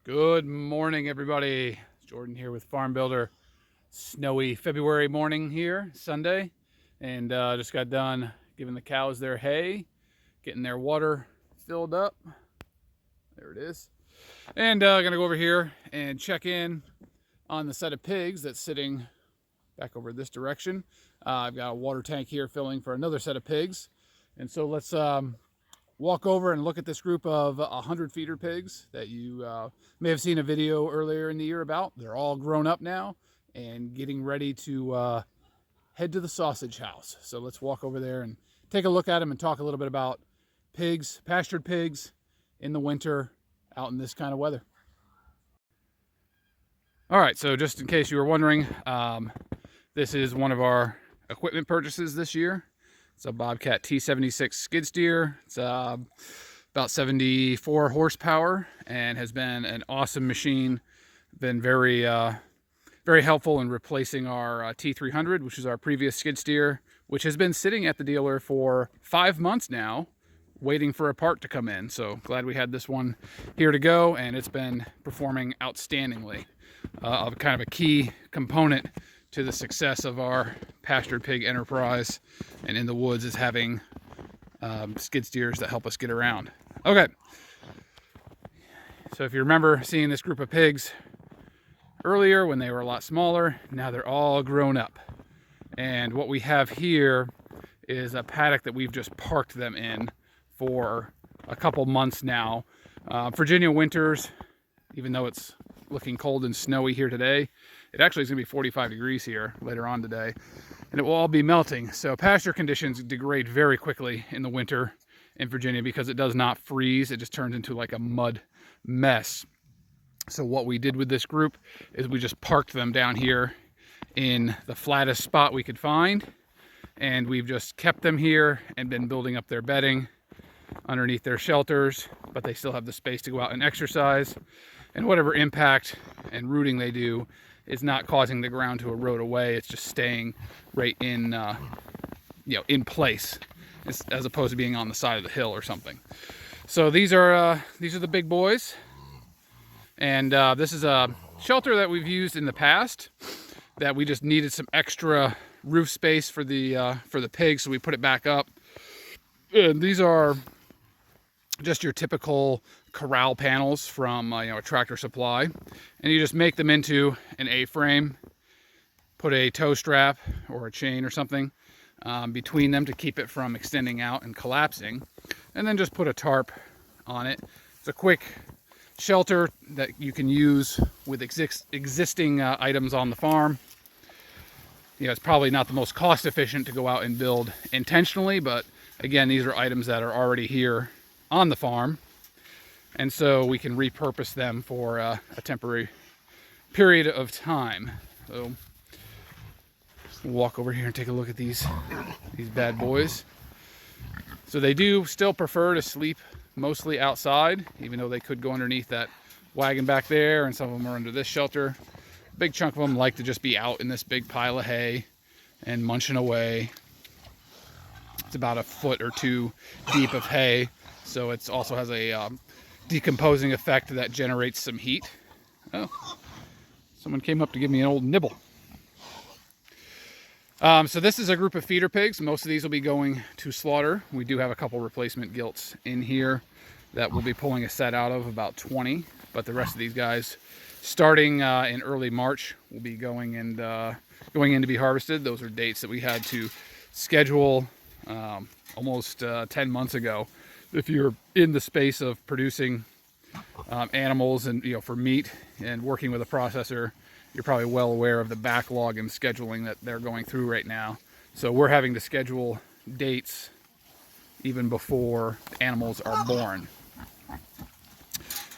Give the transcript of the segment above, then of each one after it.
Good morning, everybody. Jordan here with Farm Builder. Snowy February morning here, Sunday, and just got done giving the cows their hay, getting their water filled up. There it is. And gonna go over here and check in on the set of pigs that's sitting back over this direction. I've got a water tank here filling for another set of pigs, and so let's walk over and look at this group of 100 feeder pigs that you may have seen a video earlier in the year about. They're all grown up now and getting ready to head to the sausage house. So let's walk over there and take a look at them and talk a little bit about pigs, pastured pigs in the winter out in this kind of weather. All right, so just in case you were wondering, this is one of our equipment purchases this year. It's a Bobcat T76 skid steer. It's about 74 horsepower and has been an awesome machine. Been very helpful in replacing our T300, which is our previous skid steer, which has been sitting at the dealer for 5 months now, waiting for a part to come in. So glad we had this one here to go, and it's been performing outstandingly. Kind of a key component to the success of our pastured pig enterprise and in the woods is having skid steers that help us get around. Okay, so if you remember seeing this group of pigs earlier when they were a lot smaller, now they're all grown up. And what we have here is a paddock that we've just parked them in for a couple months now. Virginia winters, even though it's looking cold and snowy here today, it actually is going to be 45 degrees here later on today, and it will all be melting. So pasture conditions degrade very quickly in the winter in Virginia because it does not freeze. It just turns into like a mud mess. So what we did with this group is we just parked them down here in the flattest spot we could find, and we've just kept them here and been building up their bedding underneath their shelters, but they still have the space to go out and exercise, and whatever impact and rooting they do is not causing the ground to erode away. It's just staying right in, in place, as opposed to being on the side of the hill or something. So these are the big boys, and this is a shelter that we've used in the past that we just needed some extra roof space for the pigs, so we put it back up. And these are just your typical corral panels from a Tractor Supply, and you just make them into an A-frame, put a tow strap or a chain or something between them to keep it from extending out and collapsing, and then just put a tarp on it. It's a quick shelter that you can use with existing items on the farm. It's probably not the most cost efficient to go out and build intentionally, but again, these are items that are already here on the farm, and so we can repurpose them for a temporary period of time. So we'll walk over here and take a look at these bad boys. So they do still prefer to sleep mostly outside, even though they could go underneath that wagon back there, and some of them are under this shelter. A big chunk of them like to just be out in this big pile of hay and munching away. It's about a foot or two deep of hay, so it also has a decomposing effect that generates some heat. Oh, someone came up to give me an old nibble. So this is a group of feeder pigs. Most of these will be going to slaughter. We do have a couple replacement gilts in here that we'll be pulling a set out of, about 20, but the rest of these guys, starting in early March, will be going in to be harvested. Those are dates that we had to schedule almost 10 months ago. If you're in the space of producing animals and for meat and working with a processor, you're probably well aware of the backlog and scheduling that they're going through right now. So we're having to schedule dates even before animals are born.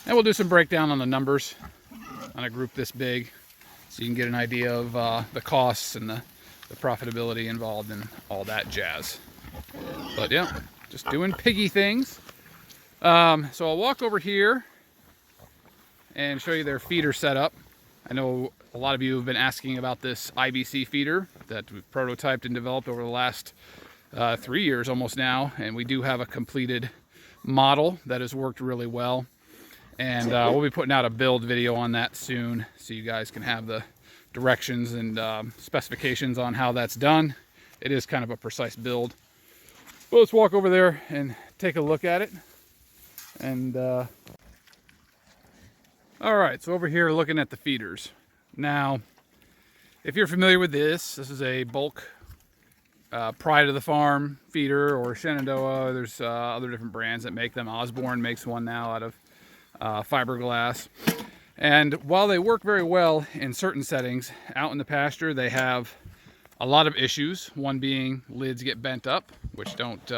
And we'll do some breakdown on the numbers on a group this big, so you can get an idea of the costs and the profitability involved in all that jazz. But yeah, just doing piggy things. So I'll walk over here and show you their feeder setup. I know a lot of you have been asking about this IBC feeder that we've prototyped and developed over the last 3 years almost now, and we do have a completed model that has worked really well. And we'll be putting out a build video on that soon, so you guys can have the directions and specifications on how that's done. It is kind of a precise build. But let's walk over there and take a look at it. And all right, so over here looking at the feeders. Now, if you're familiar with this is a bulk Pride of the Farm feeder, or Shenandoah. There's other different brands that make them. Osborne makes one now out of fiberglass. And while they work very well in certain settings, out in the pasture they have a lot of issues. One being lids get bent up, which don't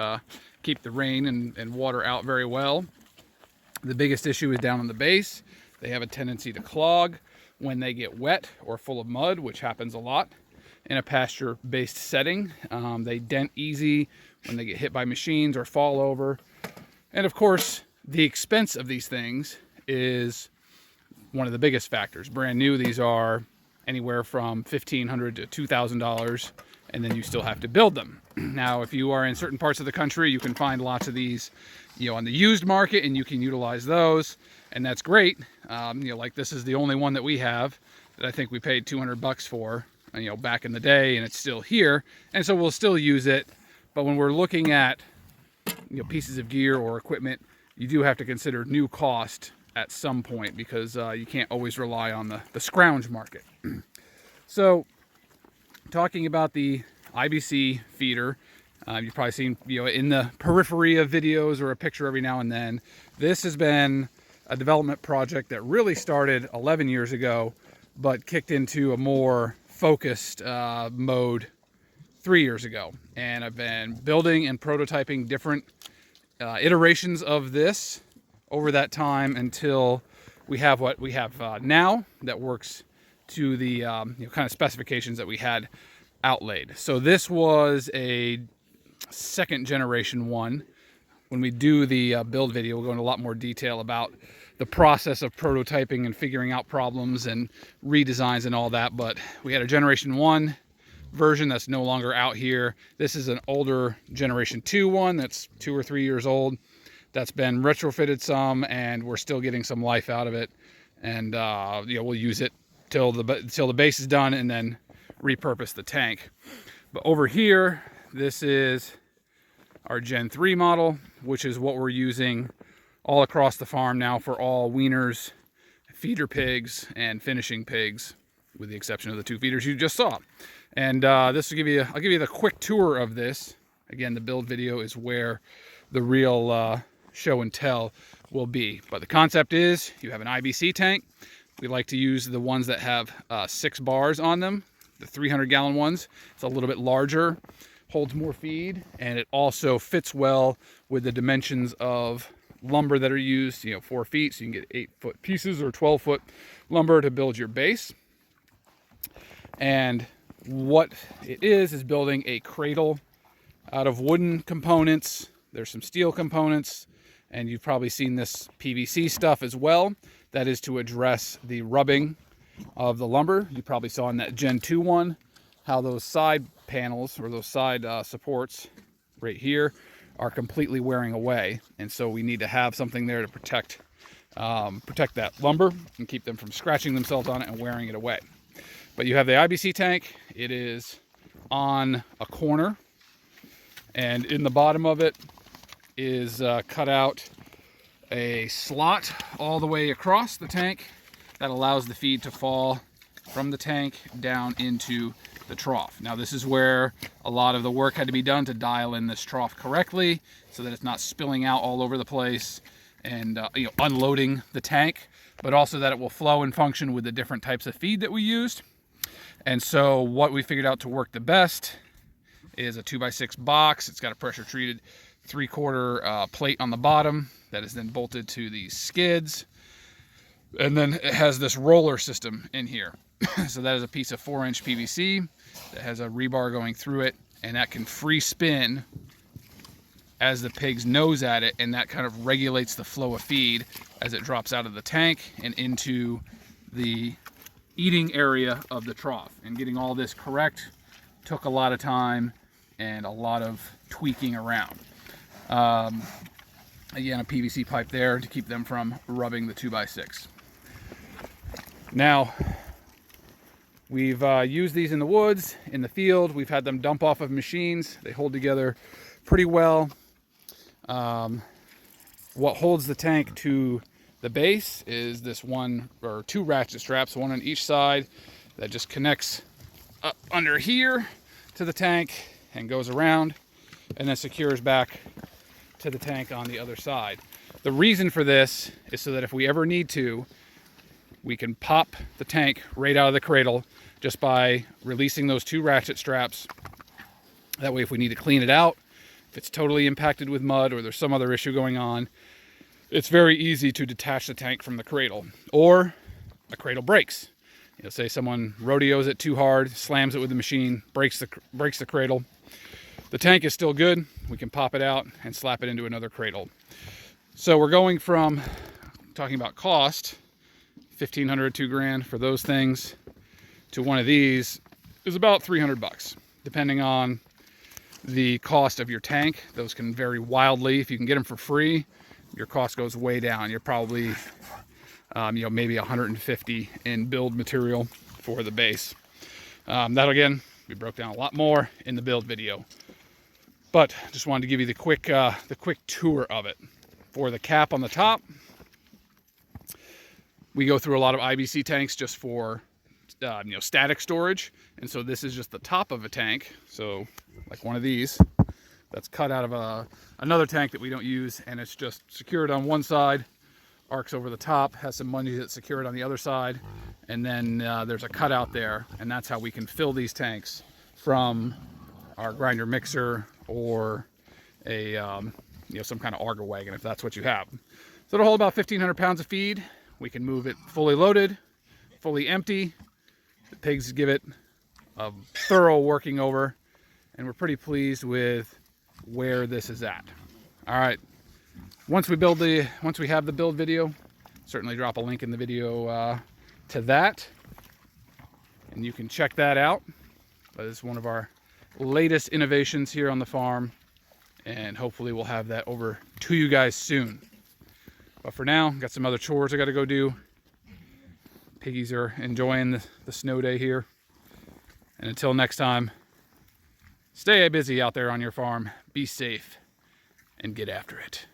keep the rain and water out very well. The biggest issue is down on the base. They have a tendency to clog when they get wet or full of mud, which happens a lot in a pasture-based setting. They dent easy when they get hit by machines or fall over. And of course, the expense of these things is one of the biggest factors. Brand new, these are anywhere from $1,500 to $2,000, and then you still have to build them. Now, if you are in certain parts of the country, you can find lots of these, on the used market, and you can utilize those, and that's great. Like this is the only one that we have that I think we paid $200 for, back in the day, and it's still here, and so we'll still use it. But when we're looking at pieces of gear or equipment, you do have to consider new cost at some point, because you can't always rely on the scrounge market. So, talking about the IBC feeder, you've probably seen in the periphery of videos or a picture every now and then. This has been a development project that really started 11 years ago, but kicked into a more focused mode 3 years ago. And I've been building and prototyping different iterations of this over that time until we have what we have now that works to the kind of specifications that we had outlaid. So this was a second generation one. When we do the build video, we'll go into a lot more detail about the process of prototyping and figuring out problems and redesigns and all that. But we had a generation 1 version that's no longer out here. This is an older generation 2 one that's 2 or 3 years old. That's been retrofitted some, and we're still getting some life out of it. And we'll use it till the base is done, and then repurpose the tank. But over here, this is our Gen 3 model, which is what we're using all across the farm now for all weaners, feeder pigs, and finishing pigs, with the exception of the 2 feeders you just saw. And this will I'll give you the quick tour of this. Again, the build video is where the real show and tell will be. But the concept is you have an IBC tank. We like to use the ones that have 6 bars on them, the 300-gallon ones. It's a little bit larger, holds more feed, and it also fits well with the dimensions of lumber that are used, 4 feet, so you can get 8-foot pieces or 12-foot lumber to build your base. And what it is building a cradle out of wooden components. There's some steel components, and you've probably seen this PVC stuff as well. That is to address the rubbing of the lumber. You probably saw in that Gen 2 one how those side panels, or those side supports right here, are completely wearing away, and so we need to have something there to protect that lumber and keep them from scratching themselves on it and wearing it away. But you have the IBC tank. It is on a corner, and in the bottom of it is cut out a slot all the way across the tank that allows the feed to fall from the tank down into the trough. Now, this is where a lot of the work had to be done to dial in this trough correctly so that it's not spilling out all over the place and unloading the tank, but also that it will flow and function with the different types of feed that we used. And so what we figured out to work the best is a 2x6 box. It's got a pressure treated 3/4 plate on the bottom that is then bolted to these skids. And then it has this roller system in here. So that is a piece of 4-inch PVC that has a rebar going through it, and that can free spin as the pigs nose at it, and that kind of regulates the flow of feed as it drops out of the tank and into the eating area of the trough. And getting all this correct took a lot of time and a lot of tweaking around. Again, a PVC pipe there to keep them from rubbing the 2x6. Now, we've used these in the woods, in the field. We've had them dump off of machines. They hold together pretty well. What holds the tank to the base is this one or two ratchet straps, one on each side, that just connects up under here to the tank and goes around and then secures back to the tank on the other side. The reason for this is so that if we ever need to, we can pop the tank right out of the cradle just by releasing those two ratchet straps. That way, if we need to clean it out, if it's totally impacted with mud or there's some other issue going on, it's very easy to detach the tank from the cradle. Or a cradle breaks. You know, say someone rodeos it too hard, slams it with the machine, breaks the cradle. The tank is still good. We can pop it out and slap it into another cradle. So we're going from talking about cost, $1,500, $2,000 for those things, to one of these is about $300, depending on the cost of your tank. Those can vary wildly. If you can get them for free, your cost goes way down. You're probably, maybe $150 in build material for the base. That again, we broke down a lot more in the build video, but just wanted to give you the quick tour of it. For the cap on the top, we go through a lot of IBC tanks just for static storage, and so this is just the top of a tank. So like one of these that's cut out of another tank that we don't use, and it's just secured on one side, arcs over the top, has some money that's secured on the other side, and then there's a cutout there, and that's how we can fill these tanks from our grinder mixer or a some kind of auger wagon if that's what you have. So it'll hold about 1,500 pounds of feed. We can move it fully loaded, fully empty. The pigs give it a thorough working over, and we're pretty pleased with where this is at. All right, once we have the build video, certainly drop a link in the video to that, and you can check that out. That is one of our latest innovations here on the farm, and hopefully we'll have that over to you guys soon. But for now, got some other chores I got to go do. Piggies are enjoying the snow day here. And until next time, stay busy out there on your farm, be safe, and get after it.